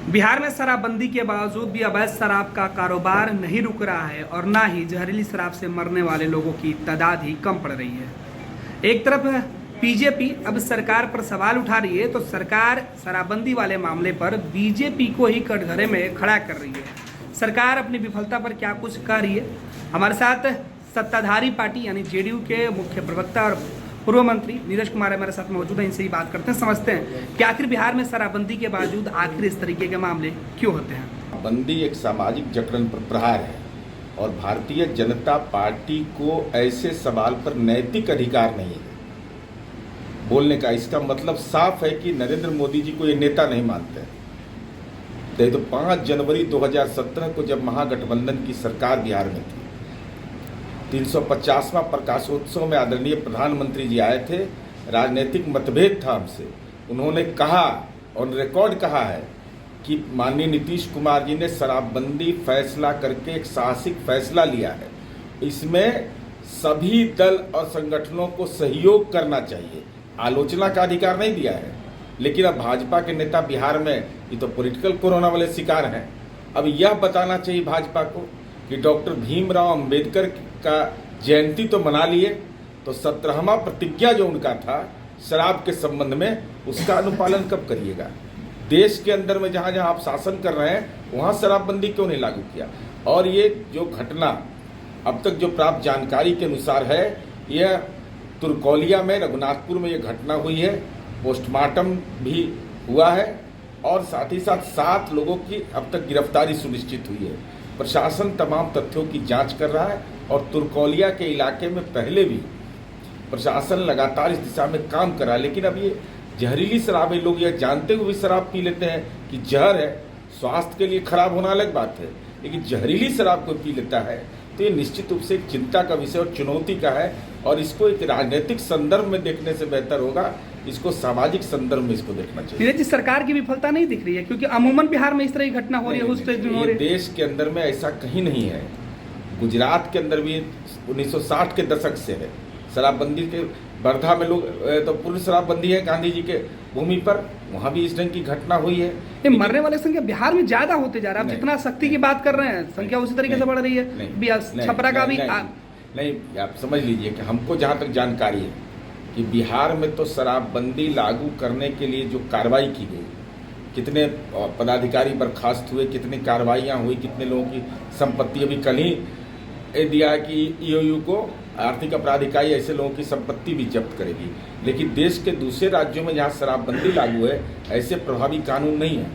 बिहार में शराबबंदी के बावजूद भी अवैध शराब का कारोबार नहीं रुक रहा है और ना ही जहरीली शराब से मरने वाले लोगों की तादाद ही कम पड़ रही है। एक तरफ बीजेपी अब सरकार पर सवाल उठा रही है तो सरकार शराबबंदी वाले मामले पर बीजेपी को ही कटघरे में खड़ा कर रही है। सरकार अपनी विफलता पर क्या कुछ कह रही है? हमारे साथ सत्ताधारी पार्टी यानी जेडीयू के मुख्य प्रवक्ता और पूर्व मंत्री नीरज कुमार हमारे साथ मौजूद हैं। इनसे ही बात करते हैं, समझते हैं कि आखिर बिहार में शराबबंदी के बावजूद आखिर इस तरीके के मामले क्यों होते हैं। बंदी एक सामाजिक जकड़न पर प्रहार है और भारतीय जनता पार्टी को ऐसे सवाल पर नैतिक अधिकार नहीं है बोलने का। इसका मतलब साफ है कि नरेंद्र मोदी जी को ये नेता नहीं मानते। तो 5 जनवरी 2017 को जब महागठबंधन की सरकार बिहार में थी, 350वां प्रकाशोत्सव में आदरणीय प्रधानमंत्री जी आए थे। राजनीतिक मतभेद था हमसे। उन्होंने कहा और रिकॉर्ड कहा है कि माननीय नीतीश कुमार जी ने शराबबंदी फैसला करके एक साहसिक फैसला लिया है। इसमें सभी दल और संगठनों को सहयोग करना चाहिए। आलोचना का अधिकार नहीं दिया है। लेकिन अब भाजपा के नेता बिहार में ये तो पॉलिटिकल कोरोना वाले शिकार हैं। अब यह बताना चाहिए भाजपा को कि डॉक्टर भीमराव अंबेडकर का जयंती तो मना लिए, तो 17वां प्रतिज्ञा जो उनका था शराब के संबंध में, उसका अनुपालन कब करिएगा? देश के अंदर में जहाँ जहाँ आप शासन कर रहे हैं वहाँ शराबबंदी क्यों नहीं लागू किया? और ये जो घटना अब तक जो प्राप्त जानकारी के अनुसार है, यह तुर्कौलिया में रघुनाथपुर में ये घटना हुई है। पोस्टमार्टम भी हुआ है और साथ ही साथ 7 लोगों की अब तक गिरफ्तारी सुनिश्चित हुई है। प्रशासन तमाम तथ्यों की जांच कर रहा है और तुर्कौलिया के इलाके में पहले भी प्रशासन लगातार इस दिशा में काम कर रहा है। लेकिन अब ये जहरीली शराब है, लोग यह जानते हुए भी शराब पी लेते हैं कि जहर है, स्वास्थ्य के लिए खराब होना अलग बात है, लेकिन जहरीली शराब को पी लेता है तो ये निश्चित रूप से एक चिंता का विषय और चुनौती का है। और इसको एक राजनीतिक संदर्भ में देखने से बेहतर होगा इसको सामाजिक संदर्भ में इसको देखना चाहिए। नीरज जी, सरकार की विफलता नहीं दिख रही है क्योंकि अमूमन बिहार में इस तरह की घटना हो रही है, उस ये देश के अंदर में ऐसा कहीं नहीं है। गुजरात के अंदर भी 1960 के दशक से है शराबबंदी के। वर्धा में लोग तो पूर्ण शराबबंदी है गांधी जी के भूमि पर, वहाँ भी इस ढंग की घटना हुई है। ये मरने वाले संख्या बिहार में ज्यादा होते जा रहा है। आप जितना सख्ती की बात कर रहे हैं संख्या उसी तरीके से बढ़ रही है। छपरा का भी नहीं, आप समझ लीजिए कि हमको जहाँ तक जानकारी है कि बिहार में तो शराबबंदी लागू करने के लिए जो कार्रवाई की गई, कितने पदाधिकारी बर्खास्त हुए, कितनी कार्रवाइयाँ हुई, कितने लोगों की संपत्ति, अभी कल ही दिया कि ईओयू को आर्थिक अपराध इकाई ऐसे लोगों की संपत्ति भी जब्त करेगी। लेकिन देश के दूसरे राज्यों में जहाँ शराबबंदी लागू है ऐसे प्रभावी कानून नहीं है,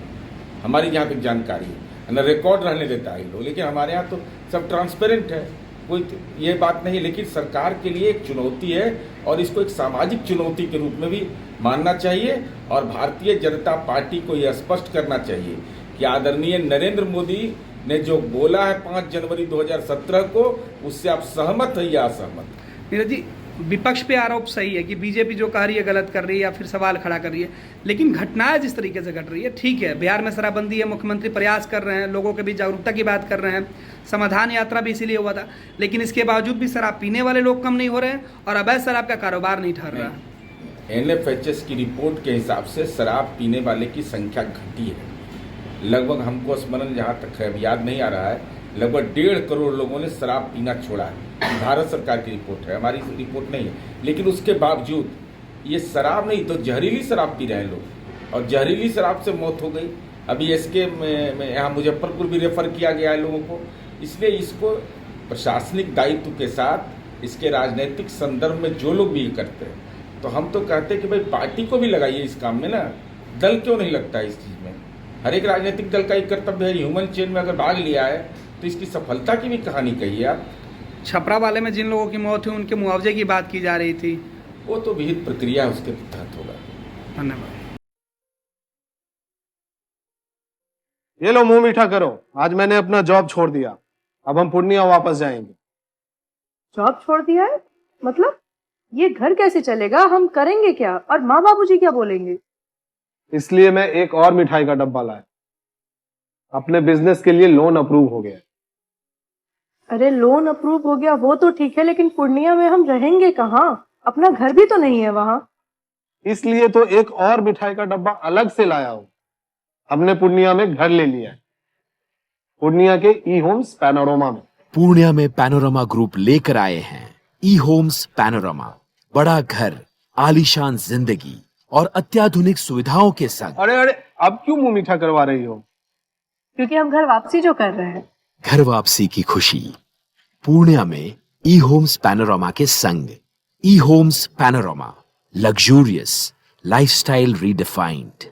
हमारी जहाँ तक जानकारी है। न रिकॉर्ड रहने देता है लोग, लेकिन हमारे यहाँ तो सब ट्रांसपेरेंट है, कोई ये बात नहीं। लेकिन सरकार के लिए एक चुनौती है और इसको एक सामाजिक चुनौती के रूप में भी मानना चाहिए। और भारतीय जनता पार्टी को यह स्पष्ट करना चाहिए कि आदरणीय नरेंद्र मोदी ने जो बोला है 5 जनवरी 2017 को, उससे आप सहमत है या असहमत? नीरज जी, विपक्ष पे आरोप सही है कि बीजेपी जो कह रही है गलत कर रही है या फिर सवाल खड़ा कर रही है, लेकिन घटनाएं जिस तरीके से घट रही है, ठीक है बिहार में शराबबंदी है, मुख्यमंत्री प्रयास कर रहे हैं, लोगों के बीच जागरूकता की बात कर रहे हैं, समाधान यात्रा भी इसीलिए हुआ था, लेकिन इसके बावजूद भी शराब पीने वाले लोग कम नहीं हो रहे हैं और अवैध शराब का कारोबार नहीं ठहर रहा। NFHS की रिपोर्ट के हिसाब से शराब पीने वाले की संख्या घटी है। लगभग हमको स्मरण जहाँ तक है याद नहीं आ रहा है, लगभग 1.5 करोड़ लोगों ने शराब पीना छोड़ा है। भारत सरकार की रिपोर्ट है, हमारी रिपोर्ट नहीं है। लेकिन उसके बावजूद ये शराब नहीं तो जहरीली शराब पी रहे हैं लोग और जहरीली शराब से मौत हो गई। अभी इसके में यहाँ मुजफ्फरपुर भी रेफर किया गया है लोगों को। इसलिए इसको प्रशासनिक दायित्व के साथ इसके राजनीतिक संदर्भ में जो लोग भी करते हैं, तो हम तो कहते हैं कि भाई पार्टी को भी लगाइए इस काम में ना, दल क्यों नहीं लगता है इस चीज़ में? हर एक राजनीतिक दल का एक कर्तव्य है। ह्यूमन चेन में अगर भाग लिया है तो इसकी सफलता की भी कहानी कही है आप। छपरा वाले में जिन लोगों की मौत हुई उनके मुआवजे की बात की जा रही थी, वो तो विहित प्रक्रिया उसके तहत होगा। धन्यवाद। ये लो मुंह मीठा करो, आज मैंने अपना जॉब छोड़ दिया, अब हम पूर्णिया वापस जाएंगे। जॉब छोड़ दिया है? मतलब ये घर कैसे चलेगा? हम करेंगे क्या? और माँ बाबूजी क्या बोलेंगे? इसलिए मैं एक और मिठाई का डब्बा लाया। अपने बिजनेस के लिए लोन अप्रूव हो गया। अरे लोन अप्रूव हो गया वो तो ठीक है, लेकिन पूर्णिया में हम रहेंगे कहाँ? अपना घर भी तो नहीं है वहाँ। इसलिए तो एक और मिठाई का डब्बा अलग से लाया हूँ। हमने पूर्णिया में घर ले लिया है, पूर्णिया के ई होम्स पैनोरमा में। पूर्णिया में पैनोरमा ग्रुप लेकर आए हैं ई होम्स पैनोरमा। बड़ा घर, आलीशान जिंदगी और अत्याधुनिक सुविधाओं के संग। अरे अरे, अब क्यों मुंह मीठा करवा रही हो? क्योंकि हम घर वापसी जो कर रहे हैं। घर वापसी की खुशी पूर्णिया में ई होम्स पैनोरमा के संग। ई Homes Panorama, luxurious lifestyle redefined.